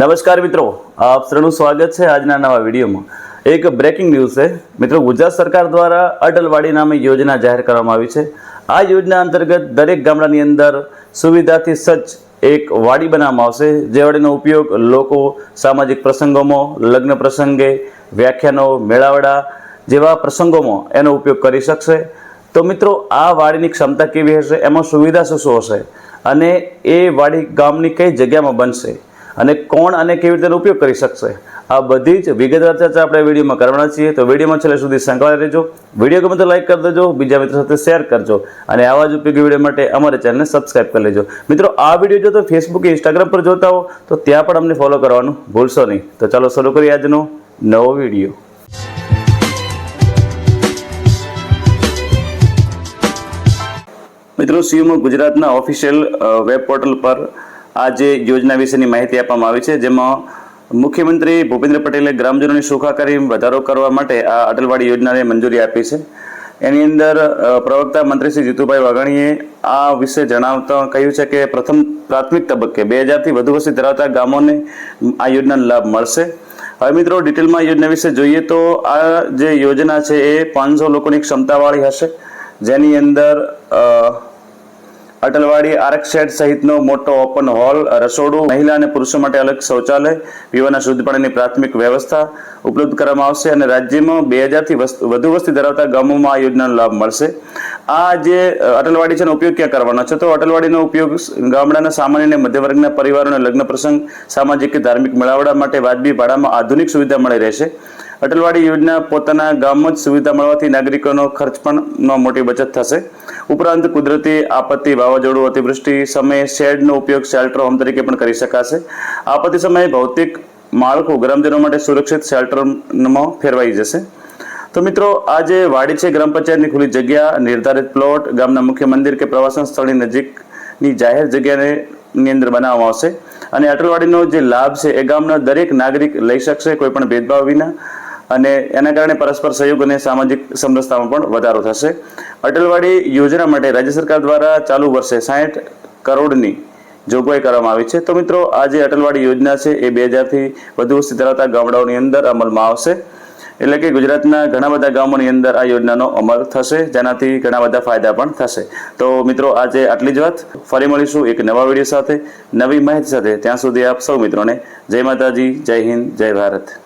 નમસ્કાર મિત્રો, આપ સૌનું સ્વાગત છે આજના નવા વિડીયોમાં। એક બ્રેકિંગ ન્યૂઝ છે મિત્રો, ગુજરાત સરકાર દ્વારા અટલવાડી નામે યોજના જાહેર કરવામાં આવી છે। આ યોજના અંતર્ગત દરેક ગામડાની અંદર સુવિધાથી સજ્જ એક વાડી બનાવવામાં આવશે, જે વાડીનો ઉપયોગ લોકો સામાજિક પ્રસંગોમાં, લગ્ન પ્રસંગે, વ્યાખ્યાનો, મેળાવડા જેવા પ્રસંગોમાં એનો ઉપયોગ કરી શકશે। તો મિત્રો, આ વાડીની ક્ષમતા કેવી હશે, એમાં સુવિધા શું હશે અને એ વાડી ગામની કઈ જગ્યામાં બનશે અને કોણ અને કેવી રીતે ઉપયોગ કરી શકશે, આ બધી જ વિગતવાર ચર્ચા આપણે વિડીયોમાં કરવાના છીએ। તો વિડીયોમાં છેલ્લે સુધી સંકળાયેલા રહેજો। વિડીયો ગમે તો લાઈક કરી દેજો, બીજા મિત્રો સાથે શેર કરજો અને આવા જ ઉપયોગી વિડીયો માટે અમારી ચેનલને સબસ્ક્રાઇબ કરી લેજો। મિત્રો, આ વિડીયો જો તો ફેસબુક કે ઇન્સ્ટાગ્રામ પર જોતા હો તો ત્યાં પણ અમને ફોલો કરવાનું ભૂલશો નહીં। તો ચાલો શરૂ કરીએ આજનો નવો વિડીયો। મિત્રો, સીએમ ગુજરાતના ઓફિશિયલ વેબ પોર્ટલ પર આ જે યોજના વિશેની માહિતી આપવામાં આવી છે, જેમાં મુખ્યમંત્રી ભૂપેન્દ્ર પટેલે ગ્રામજનોની સુખાકારી વધારો કરવા માટે આ અટલવાડી યોજનાને મંજૂરી આપી છે। એની અંદર પ્રવક્તા મંત્રી શ્રી જીતુભાઈ વાઘાણીએ આ વિશે જણાવતા કહ્યું છે કે પ્રથમ પ્રાથમિક તબક્કે 2000થી વધુ વસ્તી ધરાવતા ગામોને આ યોજનાનો લાભ મળશે। હવે મિત્રો, ડિટેલમાં યોજના વિશે જોઈએ તો આ જે યોજના છે એ 500 લોકોની ક્ષમતાવાળી હશે, જેની અંદર અટલવાડી આરક શેડ સહિતનો મોટો ઓપન હોલ, રસોડું, મહિલા અને પુરુષો માટે અલગ શૌચાલય, પીવાના શુદ્ધ પાણીની પ્રાથમિક વ્યવસ્થા ઉપલબ્ધ કરવામાં આવશે અને રાજ્યમાં 2000થી વધુ વસ્તી ધરાવતા ગામોમાં આ યોજનાનો લાભ મળશે। આ જે અટલવાડી છે એનો ઉપયોગ ક્યાં કરવાનો છે, તો અટલવાડીનો ઉપયોગ ગામડાના સામાન્ય અને મધ્યવર્ગના પરિવારોને લગ્ન પ્રસંગ, સામાજિક કે ધાર્મિક મેળાવડા માટે વાજબી ભાડામાં આધુનિક સુવિધા મળી રહેશે। અટલવાડી યોજના પોતાના ગામમાં જ સુવિધા મળવાથી નાગરિકોનો ખર્ચ પણ મોટી બચત થશે। ઉપરાંત કુદરતી આપત્તિ, વાવાઝોડું, અતિવૃષ્ટિ સમયે શેડનો ઉપયોગ શેલ્ટર હોમ તરીકે પણ કરી શકાશે। આપત્તિ સમયે ભૌતિક માળખું ગ્રામજનો માટે સુરક્ષિત શેલ્ટરમાં ફેરવાઈ જશે। તો મિત્રો, આ જે વાડી છે ગ્રામ પંચાયતની ખુલ્લી જગ્યા, નિર્ધારિત પ્લોટ, ગામના મુખ્ય મંદિર કે પ્રવાસન સ્થળની નજીકની જાહેર જગ્યાની અંદર બનાવવામાં આવશે અને અટલવાડીનો જે લાભ છે એ ગામના દરેક નાગરિક લઈ શકશે, કોઈ પણ ભેદભાવ વિના, અને એના કારણે પરસ્પર સહયોગ અને સામાજિક સમરસતામાં પણ વધારો થશે। અટલવાડી યોજના માટે રાજ્ય સરકાર દ્વારા ચાલુ વર્ષે 60 કરોડની જોગવાઈ કરવામાં આવી છે। તો મિત્રો, આ જે અટલવાડી યોજના છે એ 2000થી વધુ વસ્તી ધરાવતા ગામડાઓની અંદર અમલમાં આવશે, એટલે કે ગુજરાતના ઘણા બધા ગામોની અંદર આ યોજનાનો અમલ થશે, જેનાથી ઘણા બધા ફાયદા પણ થશે। તો મિત્રો, આજે આટલી જ વાત। ફરી મળીશું એક નવા વિડીયો સાથે, નવી માહિતી સાથે। ત્યાં સુધી આપ સૌ મિત્રોને જય માતાજી, જય હિન્દ, જય ભારત।